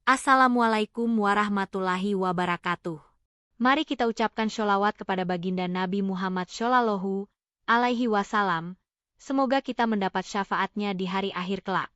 Assalamualaikum warahmatullahi wabarakatuh. Mari kita ucapkan sholawat kepada baginda Nabi Muhammad Shallallahu Alaihi Wasallam. Semoga kita mendapat syafaatnya di hari akhir kelak.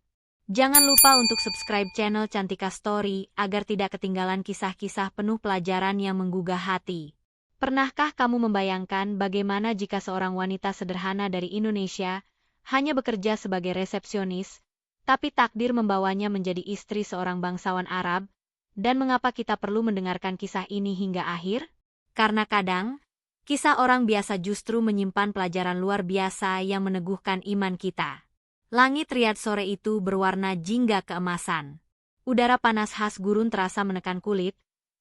Jangan lupa untuk subscribe channel Cantika Story agar tidak ketinggalan kisah-kisah penuh pelajaran yang menggugah hati. Pernahkah kamu membayangkan bagaimana jika seorang wanita sederhana dari Indonesia hanya bekerja sebagai resepsionis, tapi takdir membawanya menjadi istri seorang bangsawan Arab? Dan mengapa kita perlu mendengarkan kisah ini hingga akhir? Karena kadang, kisah orang biasa justru menyimpan pelajaran luar biasa yang meneguhkan iman kita. Langit Riyadh sore itu berwarna jingga keemasan. Udara panas khas gurun terasa menekan kulit,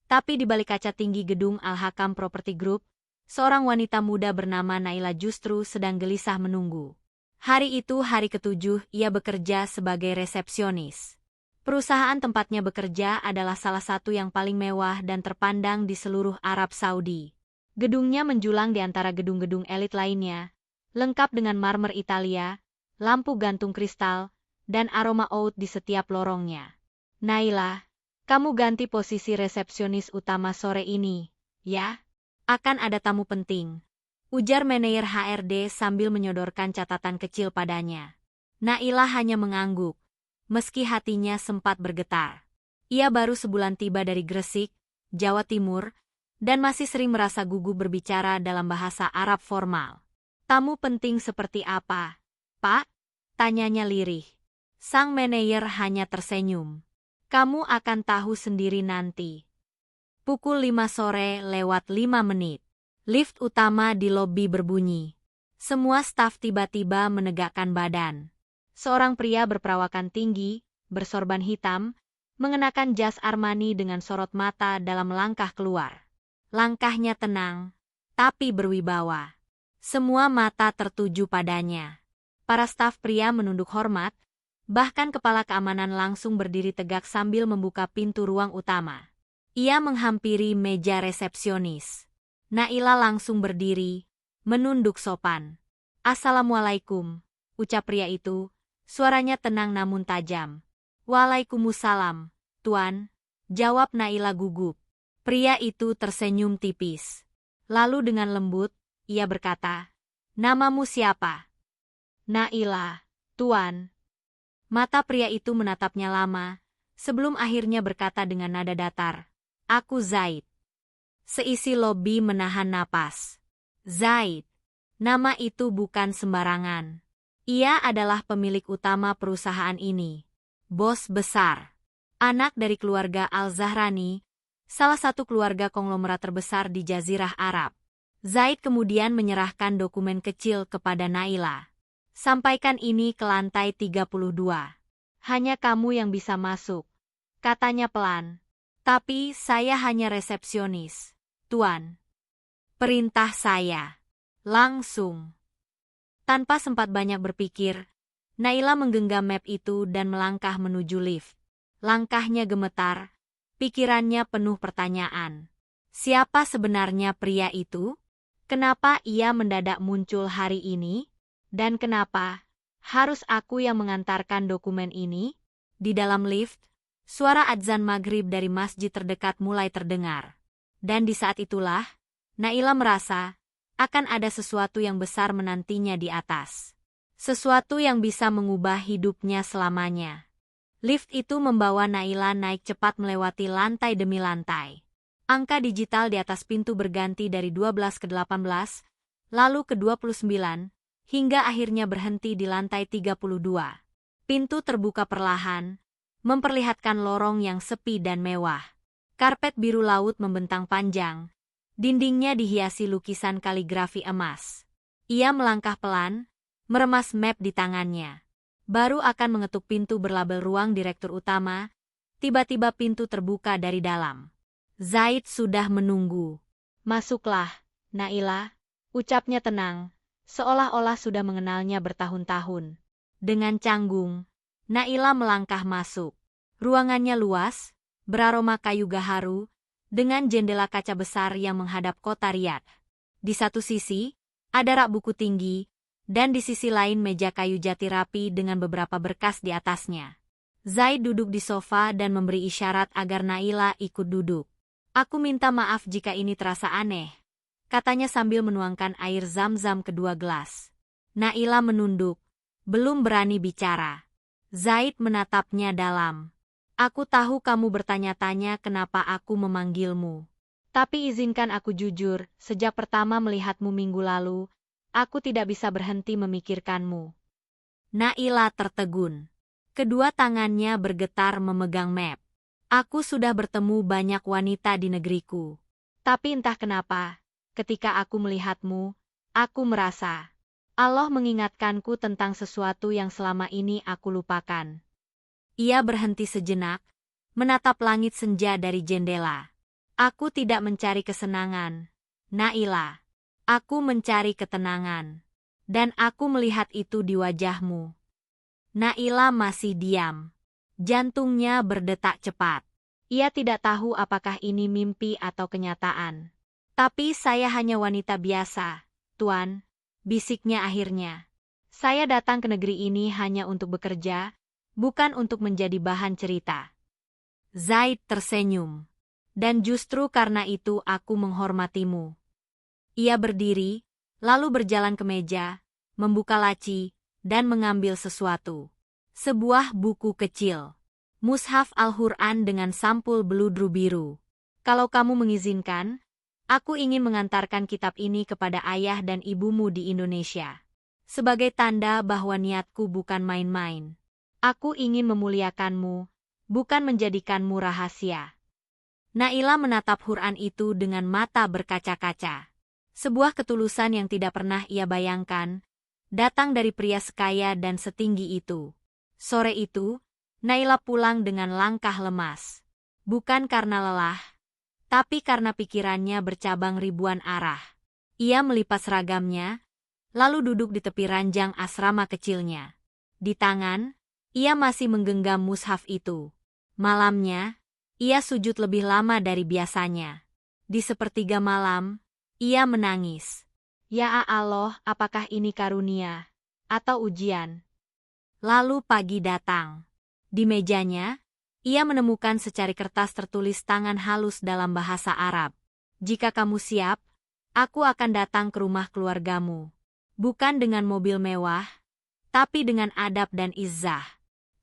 tapi di balik kaca tinggi gedung Al-Hakam Property Group, seorang wanita muda bernama Naila justru sedang gelisah menunggu. Hari itu hari ketujuh ia bekerja sebagai resepsionis. Perusahaan tempatnya bekerja adalah salah satu yang paling mewah dan terpandang di seluruh Arab Saudi. Gedungnya menjulang di antara gedung-gedung elit lainnya, lengkap dengan marmer Italia, lampu gantung kristal, dan aroma oud di setiap lorongnya. Naila, kamu ganti posisi resepsionis utama sore ini, ya? Akan ada tamu penting, ujar manajer HRD sambil menyodorkan catatan kecil padanya. Naila hanya mengangguk, meski hatinya sempat bergetar. Ia baru sebulan tiba dari Gresik, Jawa Timur, dan masih sering merasa gugup berbicara dalam bahasa Arab formal. Tamu penting seperti apa, Pak? Tanyanya lirih. Sang manajer hanya tersenyum. Kamu akan tahu sendiri nanti. Pukul 5 sore lewat 5 menit. Lift utama di lobi berbunyi. Semua staf tiba-tiba menegakkan badan. Seorang pria berperawakan tinggi, bersorban hitam, mengenakan jas Armani dengan sorot mata dalam langkah keluar. Langkahnya tenang, tapi berwibawa. Semua mata tertuju padanya. Para staf pria menunduk hormat, bahkan kepala keamanan langsung berdiri tegak sambil membuka pintu ruang utama. Ia menghampiri meja resepsionis. Naila langsung berdiri, menunduk sopan. Assalamualaikum, ucap pria itu, suaranya tenang namun tajam. Waalaikumsalam, Tuan, jawab Naila gugup. Pria itu tersenyum tipis. Lalu dengan lembut, ia berkata, namamu siapa? Naila, Tuan. Mata pria itu menatapnya lama, sebelum akhirnya berkata dengan nada datar, aku Zaid. Seisi lobi menahan napas. Zaid, nama itu bukan sembarangan. Ia adalah pemilik utama perusahaan ini. Bos besar. Anak dari keluarga Al-Zahrani, salah satu keluarga konglomerat terbesar di Jazirah Arab. Zaid kemudian menyerahkan dokumen kecil kepada Naila. Sampaikan ini ke lantai 32. Hanya kamu yang bisa masuk, katanya pelan. Tapi saya hanya resepsionis, Tuan. Perintah saya. Langsung. Tanpa sempat banyak berpikir, Naila menggenggam map itu dan melangkah menuju lift. Langkahnya gemetar, pikirannya penuh pertanyaan. Siapa sebenarnya pria itu? Kenapa ia mendadak muncul hari ini? Dan kenapa harus aku yang mengantarkan dokumen ini? Di dalam lift, suara adzan maghrib dari masjid terdekat mulai terdengar. Dan di saat itulah, Naila merasa akan ada sesuatu yang besar menantinya di atas. Sesuatu yang bisa mengubah hidupnya selamanya. Lift itu membawa Naila naik cepat melewati lantai demi lantai. Angka digital di atas pintu berganti dari 12 ke 18, lalu ke 29, hingga akhirnya berhenti di lantai 32. Pintu terbuka perlahan, memperlihatkan lorong yang sepi dan mewah. Karpet biru laut membentang panjang, dindingnya dihiasi lukisan kaligrafi emas. Ia melangkah pelan, meremas map di tangannya. Baru akan mengetuk pintu berlabel ruang direktur utama, tiba-tiba pintu terbuka dari dalam. Zaid sudah menunggu. Masuklah, Naila, ucapnya tenang, seolah-olah sudah mengenalnya bertahun-tahun. Dengan canggung, Naila melangkah masuk. Ruangannya luas, beraroma kayu gaharu, dengan jendela kaca besar yang menghadap kota Riyadh. Di satu sisi, ada rak buku tinggi, dan di sisi lain meja kayu jati rapi dengan beberapa berkas di atasnya. Zaid duduk di sofa dan memberi isyarat agar Naila ikut duduk. Aku minta maaf jika ini terasa aneh, katanya sambil menuangkan air zam-zam ke 2 gelas. Naila menunduk, belum berani bicara. Zaid menatapnya dalam. Aku tahu kamu bertanya-tanya kenapa aku memanggilmu. Tapi izinkan aku jujur, sejak pertama melihatmu minggu lalu, aku tidak bisa berhenti memikirkanmu. Naila tertegun. Kedua tangannya bergetar memegang map. Aku sudah bertemu banyak wanita di negeriku. Tapi entah kenapa, ketika aku melihatmu, aku merasa Allah mengingatkanku tentang sesuatu yang selama ini aku lupakan. Ia berhenti sejenak, menatap langit senja dari jendela. Aku tidak mencari kesenangan, Naila. Aku mencari ketenangan. Dan aku melihat itu di wajahmu. Naila masih diam. Jantungnya berdetak cepat. Ia tidak tahu apakah ini mimpi atau kenyataan. Tapi saya hanya wanita biasa, Tuan, bisiknya akhirnya. Saya datang ke negeri ini hanya untuk bekerja, bukan untuk menjadi bahan cerita. Zaid tersenyum. Dan justru karena itu aku menghormatimu. Ia berdiri, lalu berjalan ke meja, membuka laci, dan mengambil sesuatu. Sebuah buku kecil. Mushaf Al-Quran dengan sampul beludru biru. Kalau kamu mengizinkan, aku ingin mengantarkan kitab ini kepada ayah dan ibumu di Indonesia. Sebagai tanda bahwa niatku bukan main-main. Aku ingin memuliakanmu, bukan menjadikanmu rahasia. Naila menatap Quran itu dengan mata berkaca-kaca. Sebuah ketulusan yang tidak pernah ia bayangkan, datang dari pria sekaya dan setinggi itu. Sore itu, Naila pulang dengan langkah lemas. Bukan karena lelah, tapi karena pikirannya bercabang ribuan arah. Ia melipas seragamnya, lalu duduk di tepi ranjang asrama kecilnya. Di tangan, ia masih menggenggam mushaf itu. Malamnya, ia sujud lebih lama dari biasanya. Di sepertiga malam, ia menangis. Ya Allah, apakah ini karunia atau ujian? Lalu pagi datang. Di mejanya, ia menemukan secari kertas tertulis tangan halus dalam bahasa Arab. Jika kamu siap, aku akan datang ke rumah keluargamu. Bukan dengan mobil mewah, tapi dengan adab dan izzah.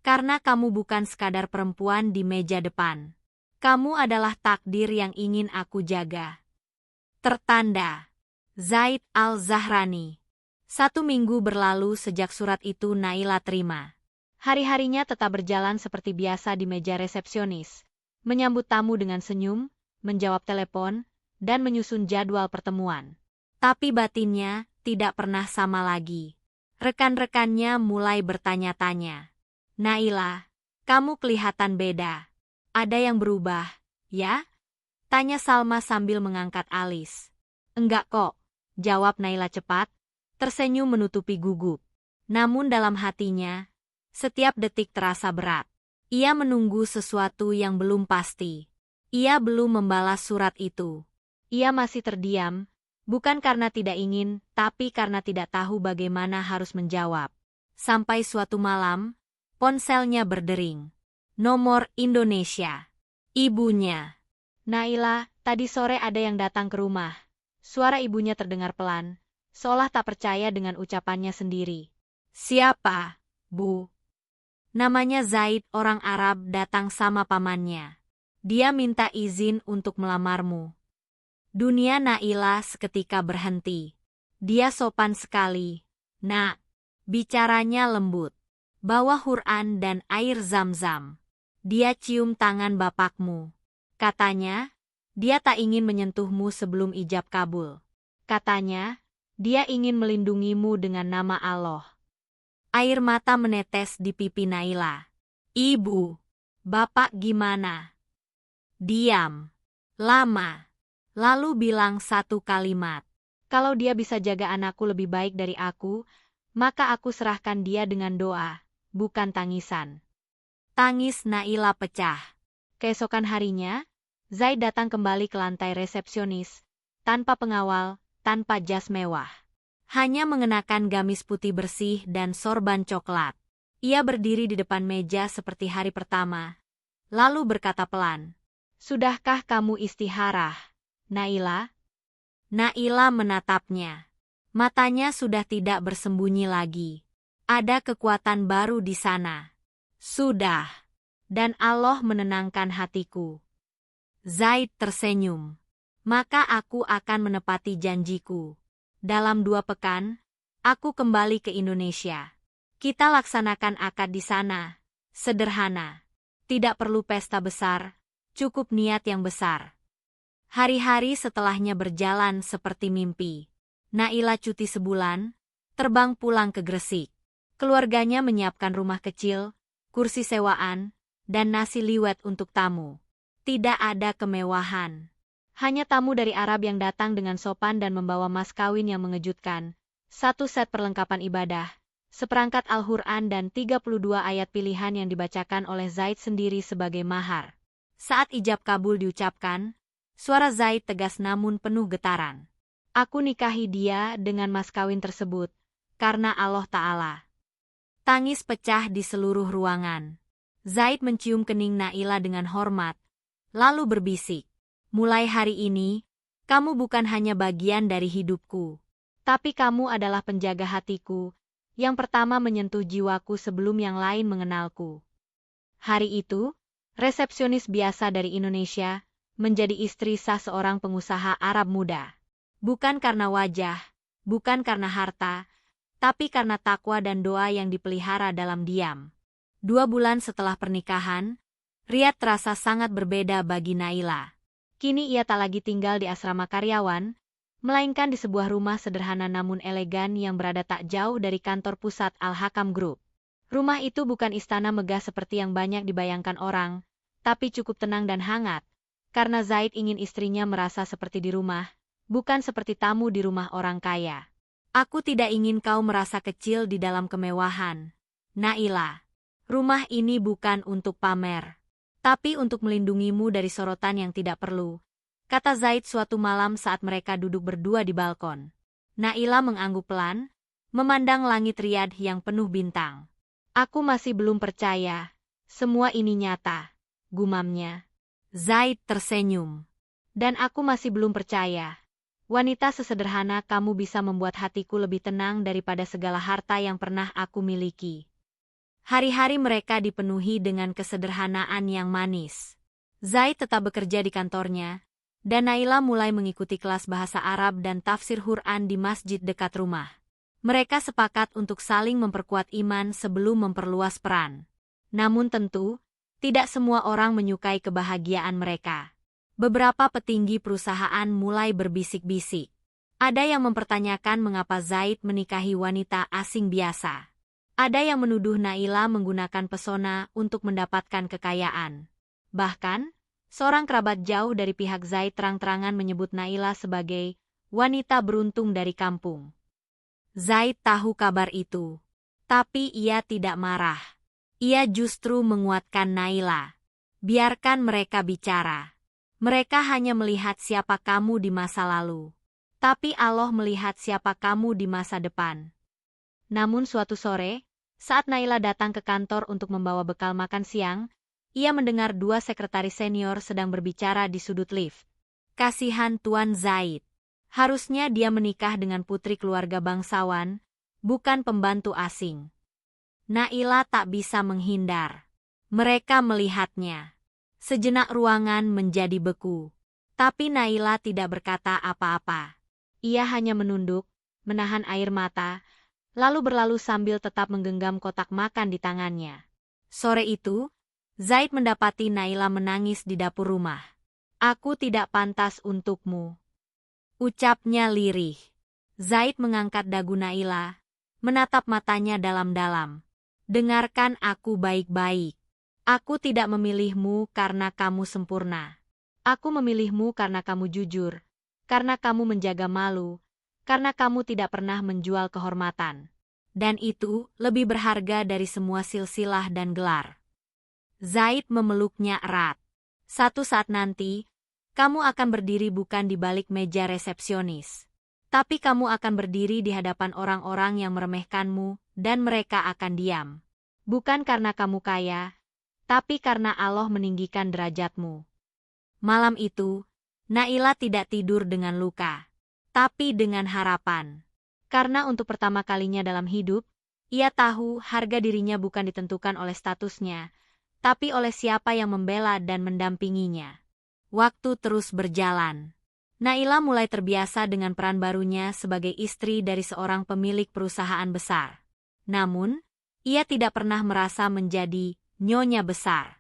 Karena kamu bukan sekadar perempuan di meja depan. Kamu adalah takdir yang ingin aku jaga. Tertanda, Zaid Al-Zahrani. 1 minggu berlalu sejak surat itu Naila terima. Hari-harinya tetap berjalan seperti biasa di meja resepsionis. Menyambut tamu dengan senyum, menjawab telepon, dan menyusun jadwal pertemuan. Tapi batinnya tidak pernah sama lagi. Rekan-rekannya mulai bertanya-tanya. Naila, kamu kelihatan beda. Ada yang berubah, ya? Tanya Salma sambil mengangkat alis. Enggak kok, jawab Naila cepat, tersenyum menutupi gugup. Namun dalam hatinya, setiap detik terasa berat. Ia menunggu sesuatu yang belum pasti. Ia belum membalas surat itu. Ia masih terdiam, bukan karena tidak ingin, tapi karena tidak tahu bagaimana harus menjawab. Sampai suatu malam, ponselnya berdering. Nomor Indonesia. Ibunya. Naila, tadi sore ada yang datang ke rumah. Suara ibunya terdengar pelan, seolah tak percaya dengan ucapannya sendiri. Siapa, Bu? Namanya Zaid, orang Arab datang sama pamannya. Dia minta izin untuk melamarmu. Dunia Naila seketika berhenti. Dia sopan sekali. Nak, bicaranya lembut. Bawa Quran dan air zam-zam. Dia cium tangan bapakmu. Katanya, dia tak ingin menyentuhmu sebelum ijab kabul. Katanya, dia ingin melindungimu dengan nama Allah. Air mata menetes di pipi Naila. Ibu, bapak gimana? Diam. Lama. Lalu bilang satu kalimat. Kalau dia bisa jaga anakku lebih baik dari aku, maka aku serahkan dia dengan doa, bukan tangisan. Tangis Naila pecah. Keesokan harinya, Zaid datang kembali ke lantai resepsionis, tanpa pengawal, tanpa jas mewah. Hanya mengenakan gamis putih bersih dan sorban coklat. Ia berdiri di depan meja seperti hari pertama, lalu berkata pelan, "Sudahkah kamu istirahat, Naila?" Naila menatapnya. Matanya sudah tidak bersembunyi lagi. Ada kekuatan baru di sana. Sudah. Dan Allah menenangkan hatiku. Zaid tersenyum. Maka aku akan menepati janjiku. Dalam 2 pekan, aku kembali ke Indonesia. Kita laksanakan akad di sana. Sederhana. Tidak perlu pesta besar, cukup niat yang besar. Hari-hari setelahnya berjalan seperti mimpi. Naila cuti sebulan, terbang pulang ke Gresik. Keluarganya menyiapkan rumah kecil, kursi sewaan, dan nasi liwet untuk tamu. Tidak ada kemewahan. Hanya tamu dari Arab yang datang dengan sopan dan membawa mas kawin yang mengejutkan. 1 set perlengkapan ibadah, seperangkat Al-Quran dan 32 ayat pilihan yang dibacakan oleh Zaid sendiri sebagai mahar. Saat ijab kabul diucapkan, suara Zaid tegas namun penuh getaran. Aku nikahi dia dengan mas kawin tersebut, karena Allah Ta'ala. Tangis pecah di seluruh ruangan. Zaid mencium kening Naila dengan hormat, lalu berbisik, "Mulai hari ini, kamu bukan hanya bagian dari hidupku, tapi kamu adalah penjaga hatiku, yang pertama menyentuh jiwaku sebelum yang lain mengenalku." Hari itu, resepsionis biasa dari Indonesia, menjadi istri sah seorang pengusaha Arab muda. Bukan karena wajah, bukan karena harta, tapi karena takwa dan doa yang dipelihara dalam diam. 2 bulan setelah pernikahan, Riyadh terasa sangat berbeda bagi Naila. Kini ia tak lagi tinggal di asrama karyawan, melainkan di sebuah rumah sederhana namun elegan yang berada tak jauh dari kantor pusat Al-Hakam Group. Rumah itu bukan istana megah seperti yang banyak dibayangkan orang, tapi cukup tenang dan hangat, karena Zaid ingin istrinya merasa seperti di rumah, bukan seperti tamu di rumah orang kaya. Aku tidak ingin kau merasa kecil di dalam kemewahan, Naila. Rumah ini bukan untuk pamer, tapi untuk melindungimu dari sorotan yang tidak perlu, kata Zaid suatu malam saat mereka duduk berdua di balkon. Naila mengangguk pelan, memandang langit Riyadh yang penuh bintang. Aku masih belum percaya, semua ini nyata, gumamnya. Zaid tersenyum. Dan aku masih belum percaya. Wanita sesederhana kamu bisa membuat hatiku lebih tenang daripada segala harta yang pernah aku miliki. Hari-hari mereka dipenuhi dengan kesederhanaan yang manis. Zaid tetap bekerja di kantornya, dan Naila mulai mengikuti kelas bahasa Arab dan tafsir Quran di masjid dekat rumah. Mereka sepakat untuk saling memperkuat iman sebelum memperluas peran. Namun tentu, tidak semua orang menyukai kebahagiaan mereka. Beberapa petinggi perusahaan mulai berbisik-bisik. Ada yang mempertanyakan mengapa Zaid menikahi wanita asing biasa. Ada yang menuduh Naila menggunakan pesona untuk mendapatkan kekayaan. Bahkan, seorang kerabat jauh dari pihak Zaid terang-terangan menyebut Naila sebagai wanita beruntung dari kampung. Zaid tahu kabar itu, tapi ia tidak marah. Ia justru menguatkan Naila. Biarkan mereka bicara. Mereka hanya melihat siapa kamu di masa lalu. Tapi Allah melihat siapa kamu di masa depan. Namun suatu sore, saat Naila datang ke kantor untuk membawa bekal makan siang, ia mendengar 2 sekretaris senior sedang berbicara di sudut lift. Kasihan Tuan Zaid. Harusnya dia menikah dengan putri keluarga bangsawan, bukan pembantu asing. Naila tak bisa menghindar. Mereka melihatnya. Sejenak ruangan menjadi beku. Tapi Naila tidak berkata apa-apa. Ia hanya menunduk, menahan air mata, lalu berlalu sambil tetap menggenggam kotak makan di tangannya. Sore itu, Zaid mendapati Naila menangis di dapur rumah. "Aku tidak pantas untukmu," ucapnya lirih. Zaid mengangkat dagu Naila, menatap matanya dalam-dalam. "Dengarkan aku baik-baik. Aku tidak memilihmu karena kamu sempurna. Aku memilihmu karena kamu jujur, karena kamu menjaga malu, karena kamu tidak pernah menjual kehormatan. Dan itu lebih berharga dari semua silsilah dan gelar." Zaid memeluknya erat. "Satu saat nanti, kamu akan berdiri bukan di balik meja resepsionis. Tapi kamu akan berdiri di hadapan orang-orang yang meremehkanmu, dan mereka akan diam. Bukan karena kamu kaya, tapi karena Allah meninggikan derajatmu. Malam itu, Naila tidak tidur dengan luka, tapi dengan harapan. Karena untuk pertama kalinya dalam hidup, ia tahu harga dirinya bukan ditentukan oleh statusnya, tapi oleh siapa yang membela dan mendampinginya. Waktu terus berjalan. Naila mulai terbiasa dengan peran barunya sebagai istri dari seorang pemilik perusahaan besar. Namun, ia tidak pernah merasa menjadi nyonya besar.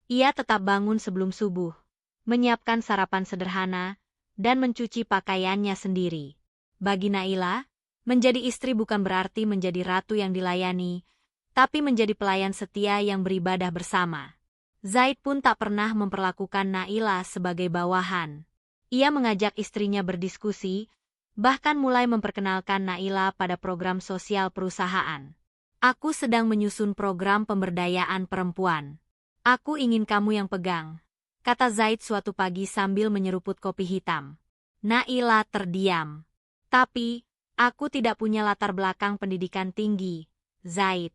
Ia tetap bangun sebelum subuh, menyiapkan sarapan sederhana, dan mencuci pakaiannya sendiri. Bagi Naila, menjadi istri bukan berarti menjadi ratu yang dilayani, tapi menjadi pelayan setia yang beribadah bersama. Zaid pun tak pernah memperlakukan Naila sebagai bawahan. Ia mengajak istrinya berdiskusi, bahkan mulai memperkenalkan Naila pada program sosial perusahaan. Aku sedang menyusun program pemberdayaan perempuan. Aku ingin kamu yang pegang, kata Zaid suatu pagi sambil menyeruput kopi hitam. Naila terdiam. Tapi, aku tidak punya latar belakang pendidikan tinggi, Zaid.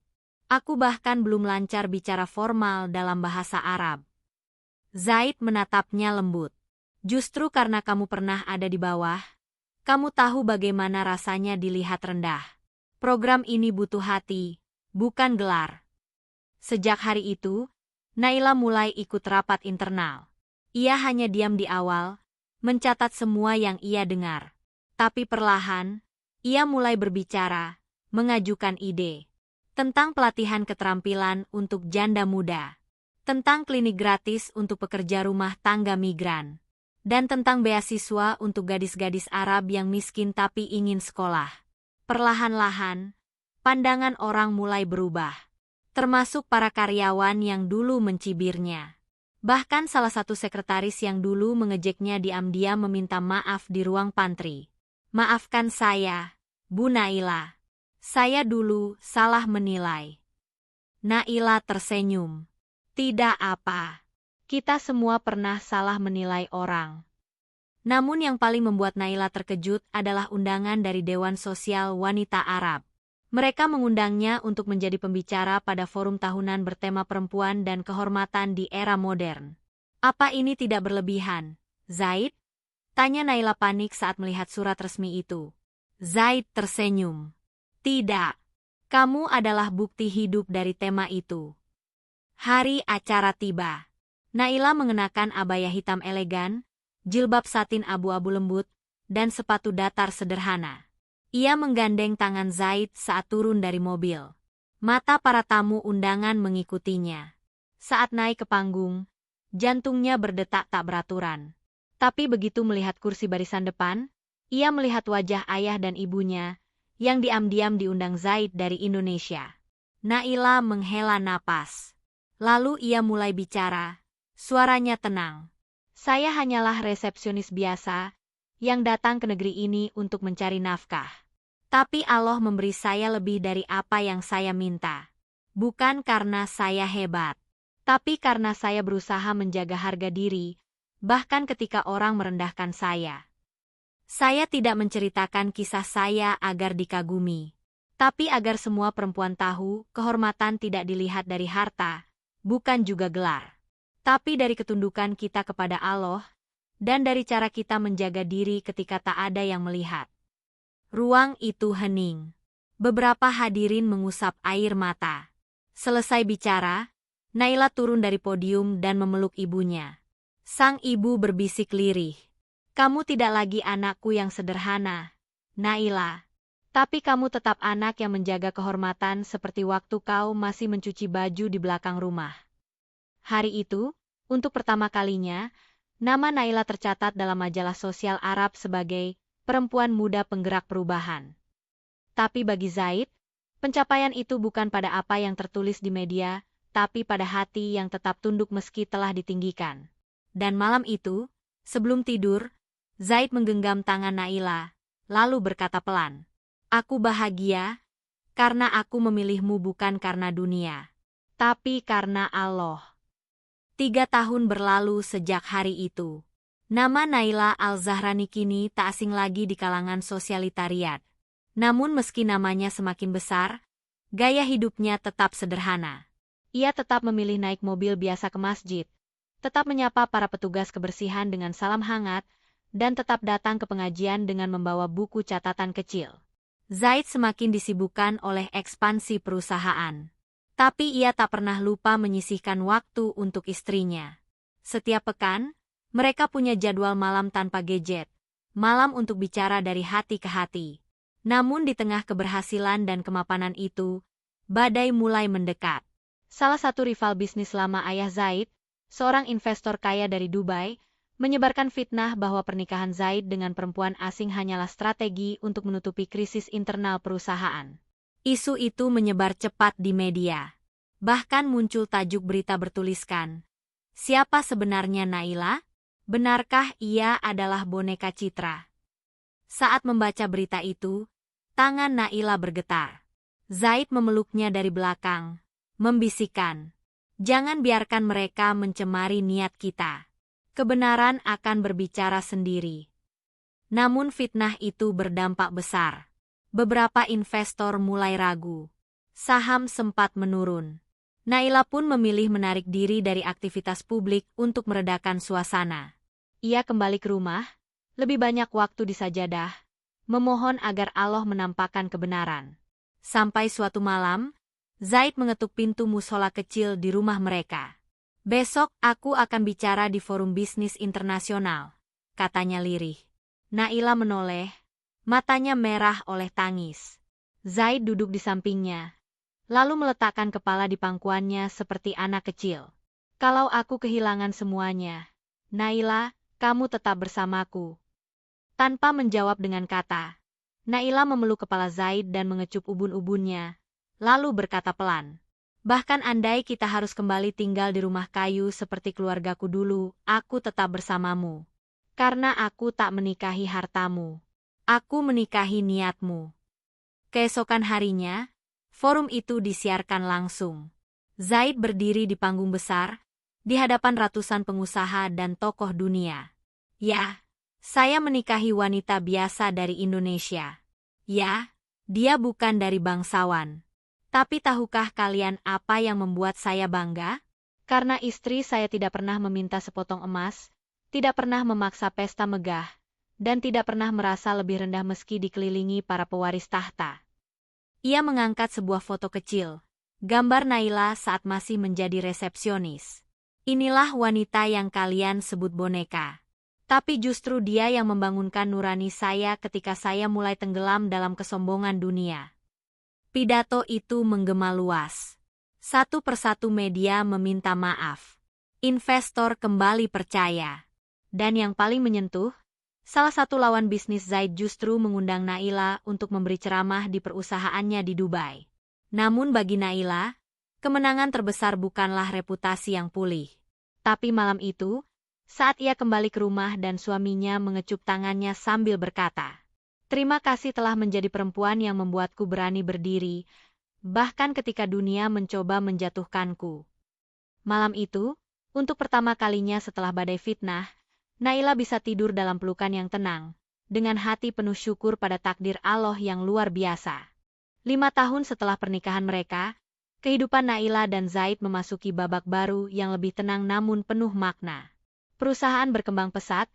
Aku bahkan belum lancar bicara formal dalam bahasa Arab. Zaid menatapnya lembut. Justru karena kamu pernah ada di bawah, kamu tahu bagaimana rasanya dilihat rendah. Program ini butuh hati, bukan gelar. Sejak hari itu, Naila mulai ikut rapat internal. Ia hanya diam di awal, mencatat semua yang ia dengar. Tapi perlahan, ia mulai berbicara, mengajukan ide. Tentang pelatihan keterampilan untuk janda muda. Tentang klinik gratis untuk pekerja rumah tangga migran. Dan tentang beasiswa untuk gadis-gadis Arab yang miskin tapi ingin sekolah. Perlahan-lahan, pandangan orang mulai berubah. Termasuk para karyawan yang dulu mencibirnya. Bahkan salah satu sekretaris yang dulu mengejeknya diam-diam meminta maaf di ruang pantry. Maafkan saya, Bu Naila. Saya dulu salah menilai. Naila tersenyum. Tidak apa. Kita semua pernah salah menilai orang. Namun yang paling membuat Naila terkejut adalah undangan dari Dewan Sosial Wanita Arab. Mereka mengundangnya untuk menjadi pembicara pada forum tahunan bertema perempuan dan kehormatan di era modern. Apa ini tidak berlebihan, Zaid? Tanya Naila panik saat melihat surat resmi itu. Zaid tersenyum. Tidak. Kamu adalah bukti hidup dari tema itu. Hari acara tiba. Naila mengenakan abaya hitam elegan, jilbab satin abu-abu lembut, dan sepatu datar sederhana. Ia menggandeng tangan Zaid saat turun dari mobil. Mata para tamu undangan mengikutinya. Saat naik ke panggung, jantungnya berdetak tak beraturan. Tapi begitu melihat kursi barisan depan, ia melihat wajah ayah dan ibunya, yang diam-diam diundang Zaid dari Indonesia. Naila menghela napas. Lalu ia mulai bicara. Suaranya tenang. Saya hanyalah resepsionis biasa yang datang ke negeri ini untuk mencari nafkah. Tapi Allah memberi saya lebih dari apa yang saya minta. Bukan karena saya hebat, tapi karena saya berusaha menjaga harga diri, bahkan ketika orang merendahkan saya. Saya tidak menceritakan kisah saya agar dikagumi, tapi agar semua perempuan tahu kehormatan tidak dilihat dari harta, bukan juga gelar. Tapi dari ketundukan kita kepada Allah, dan dari cara kita menjaga diri ketika tak ada yang melihat. Ruang itu hening. Beberapa hadirin mengusap air mata. Selesai bicara, Naila turun dari podium dan memeluk ibunya. Sang ibu berbisik lirih. Kamu tidak lagi anakku yang sederhana, Naila. Tapi kamu tetap anak yang menjaga kehormatan seperti waktu kau masih mencuci baju di belakang rumah. Hari itu, untuk pertama kalinya, nama Naila tercatat dalam majalah sosial Arab sebagai perempuan muda penggerak perubahan. Tapi bagi Zaid, pencapaian itu bukan pada apa yang tertulis di media, tapi pada hati yang tetap tunduk meski telah ditinggikan. Dan malam itu, sebelum tidur, Zaid menggenggam tangan Naila, lalu berkata pelan, "Aku bahagia, karena aku memilihmu bukan karena dunia, tapi karena Allah." 3 tahun berlalu sejak hari itu. Nama Naila Al-Zahrani kini tak asing lagi di kalangan sosialitariat. Namun meski namanya semakin besar, Gaya hidupnya tetap sederhana. Ia tetap memilih naik mobil biasa ke masjid, tetap menyapa para petugas kebersihan dengan salam hangat, dan tetap datang ke pengajian dengan membawa buku catatan kecil. Zaid semakin disibukkan oleh ekspansi perusahaan. Tapi ia tak pernah lupa menyisihkan waktu untuk istrinya. Setiap pekan, mereka punya jadwal malam tanpa gadget, malam untuk bicara dari hati ke hati. Namun di tengah keberhasilan dan kemapanan itu, badai mulai mendekat. Salah satu rival bisnis lama ayah Zaid, seorang investor kaya dari Dubai, menyebarkan fitnah bahwa pernikahan Zaid dengan perempuan asing hanyalah strategi untuk menutupi krisis internal perusahaan. Isu itu menyebar cepat di media. Bahkan muncul tajuk berita bertuliskan, "Siapa sebenarnya Naila? Benarkah ia adalah boneka citra?" Saat membaca berita itu, tangan Naila bergetar. Zaid memeluknya dari belakang, membisikkan, "Jangan biarkan mereka mencemari niat kita. Kebenaran akan berbicara sendiri." Namun fitnah itu berdampak besar. Beberapa investor mulai ragu. Saham sempat menurun. Naila pun memilih menarik diri dari aktivitas publik untuk meredakan suasana. Ia kembali ke rumah, lebih banyak waktu di sajadah, memohon agar Allah menampakkan kebenaran. Sampai suatu malam, Zaid mengetuk pintu musola kecil di rumah mereka. "Besok aku akan bicara di forum bisnis internasional," katanya lirih. Naila menoleh, matanya merah oleh tangis. Zaid duduk di sampingnya, lalu meletakkan kepala di pangkuannya seperti anak kecil. "Kalau aku kehilangan semuanya, Naila, kamu tetap bersamaku." Tanpa menjawab dengan kata, Naila memeluk kepala Zaid dan mengecup ubun-ubunnya, lalu berkata pelan, "Bahkan andai kita harus kembali tinggal di rumah kayu seperti keluargaku dulu, aku tetap bersamamu. Karena aku tak menikahi hartamu. Aku menikahi niatmu." Keesokan harinya, forum itu disiarkan langsung. Zaid berdiri di panggung besar, di hadapan ratusan pengusaha dan tokoh dunia. "Ya, saya menikahi wanita biasa dari Indonesia. Ya, dia bukan dari bangsawan. Tapi tahukah kalian apa yang membuat saya bangga? Karena istri saya tidak pernah meminta sepotong emas, tidak pernah memaksa pesta megah, dan tidak pernah merasa lebih rendah meski dikelilingi para pewaris tahta." Ia mengangkat sebuah foto kecil, gambar Naila saat masih menjadi resepsionis. "Inilah wanita yang kalian sebut boneka. Tapi justru dia yang membangunkan nurani saya ketika saya mulai tenggelam dalam kesombongan dunia." Pidato itu menggema luas. Satu persatu media meminta maaf. Investor kembali percaya. Dan yang paling menyentuh, salah satu lawan bisnis Zaid justru mengundang Naila untuk memberi ceramah di perusahaannya di Dubai. Namun bagi Naila, kemenangan terbesar bukanlah reputasi yang pulih. Tapi malam itu, saat ia kembali ke rumah dan suaminya mengecup tangannya sambil berkata, "Terima kasih telah menjadi perempuan yang membuatku berani berdiri, bahkan ketika dunia mencoba menjatuhkanku." Malam itu, untuk pertama kalinya setelah badai fitnah, Naila bisa tidur dalam pelukan yang tenang, dengan hati penuh syukur pada takdir Allah yang luar biasa. 5 tahun setelah pernikahan mereka, kehidupan Naila dan Zaid memasuki babak baru yang lebih tenang namun penuh makna. Perusahaan berkembang pesat,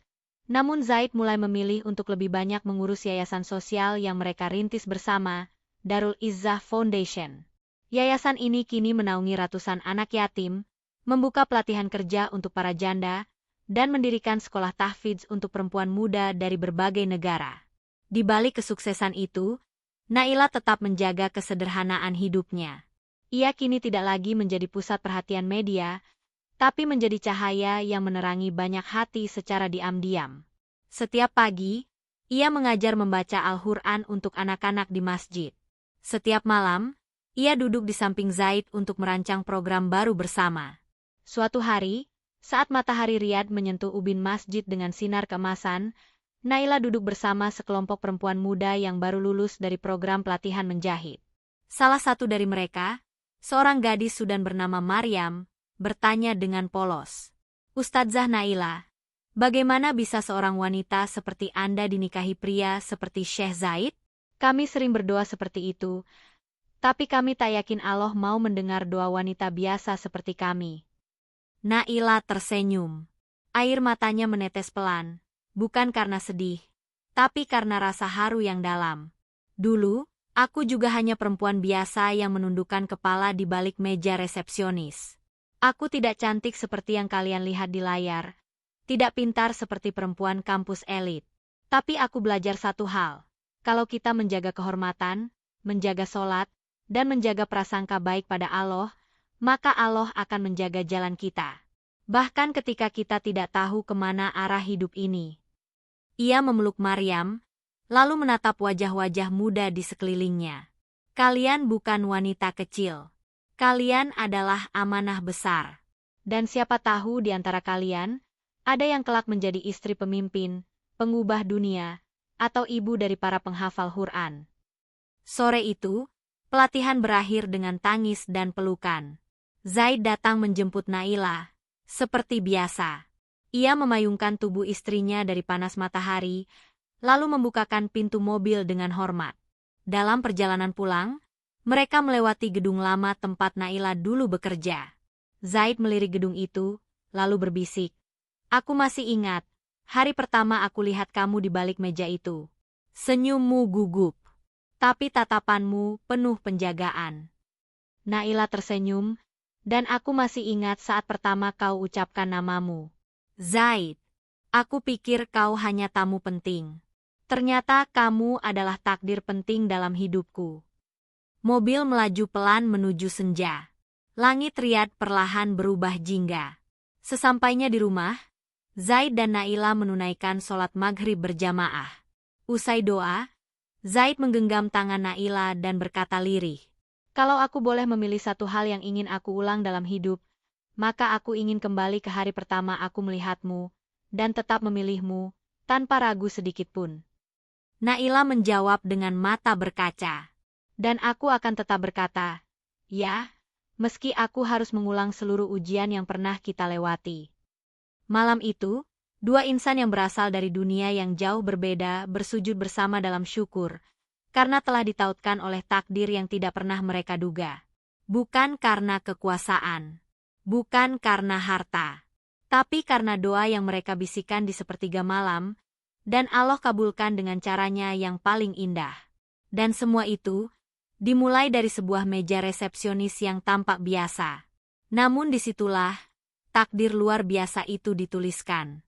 namun Zaid mulai memilih untuk lebih banyak mengurus yayasan sosial yang mereka rintis bersama, Darul Izzah Foundation. Yayasan ini kini menaungi ratusan anak yatim, membuka pelatihan kerja untuk para janda, dan mendirikan sekolah tahfidz untuk perempuan muda dari berbagai negara. Di balik kesuksesan itu, Naila tetap menjaga kesederhanaan hidupnya. Ia kini tidak lagi menjadi pusat perhatian media, tapi menjadi cahaya yang menerangi banyak hati secara diam-diam. Setiap pagi, ia mengajar membaca Al-Quran untuk anak-anak di masjid. Setiap malam, ia duduk di samping Zaid untuk merancang program baru bersama. Suatu hari, saat matahari Riyadh menyentuh ubin masjid dengan sinar keemasan, Naila duduk bersama sekelompok perempuan muda yang baru lulus dari program pelatihan menjahit. Salah satu dari mereka, seorang gadis Sudan bernama Maryam, bertanya dengan polos, "Ustadzah Naila, bagaimana bisa seorang wanita seperti Anda dinikahi pria seperti Syekh Zaid? Kami sering berdoa seperti itu, Tapi kami tak yakin Allah mau mendengar doa wanita biasa seperti kami. Naila tersenyum. Air matanya menetes pelan, bukan karena sedih, tapi karena rasa haru yang dalam. Dulu, aku juga hanya perempuan biasa yang menundukkan kepala di balik meja resepsionis. Aku tidak cantik seperti yang kalian lihat di layar, tidak pintar seperti perempuan kampus elit. Tapi aku belajar satu hal, kalau kita menjaga kehormatan, menjaga sholat, dan menjaga prasangka baik pada Allah, maka Allah akan menjaga jalan kita. Bahkan ketika kita tidak tahu kemana arah hidup ini. Ia memeluk Maryam, lalu menatap wajah-wajah muda di sekelilingnya. Kalian bukan wanita kecil. Kalian adalah amanah besar. Dan siapa tahu di antara kalian, ada yang kelak menjadi istri pemimpin, pengubah dunia, atau ibu dari para penghafal Quran. Sore itu, pelatihan berakhir dengan tangis dan pelukan. Zaid datang menjemput Naila. Seperti biasa, ia memayungkan tubuh istrinya dari panas matahari, lalu membukakan pintu mobil dengan hormat. Dalam perjalanan pulang, mereka melewati gedung lama tempat Naila dulu bekerja. Zaid melirik gedung itu, lalu berbisik, "Aku masih ingat, hari pertama aku lihat kamu di balik meja itu. Senyummu gugup, tapi tatapanmu penuh penjagaan." Naila tersenyum, "Dan aku masih ingat saat pertama kau ucapkan namamu. Zaid, aku pikir kau hanya tamu penting. Ternyata kamu adalah takdir penting dalam hidupku." Mobil melaju pelan menuju senja. Langit Riyadh perlahan berubah jingga. Sesampainya di rumah, Zaid dan Naila menunaikan sholat maghrib berjamaah. Usai doa, Zaid menggenggam tangan Naila dan berkata lirih, "Kalau aku boleh memilih satu hal yang ingin aku ulang dalam hidup, maka aku ingin kembali ke hari pertama aku melihatmu, dan tetap memilihmu, tanpa ragu sedikitpun." Naila menjawab dengan mata berkaca. "Dan aku akan tetap berkata, ya, meski aku harus mengulang seluruh ujian yang pernah kita lewati." Malam itu, dua insan yang berasal dari dunia yang jauh berbeda bersujud bersama dalam syukur, karena telah ditautkan oleh takdir yang tidak pernah mereka duga. Bukan karena kekuasaan, bukan karena harta, tapi karena doa yang mereka bisikan di sepertiga malam, dan Allah kabulkan dengan caranya yang paling indah. Dan semua itu dimulai dari sebuah meja resepsionis yang tampak biasa. Namun disitulah takdir luar biasa itu dituliskan.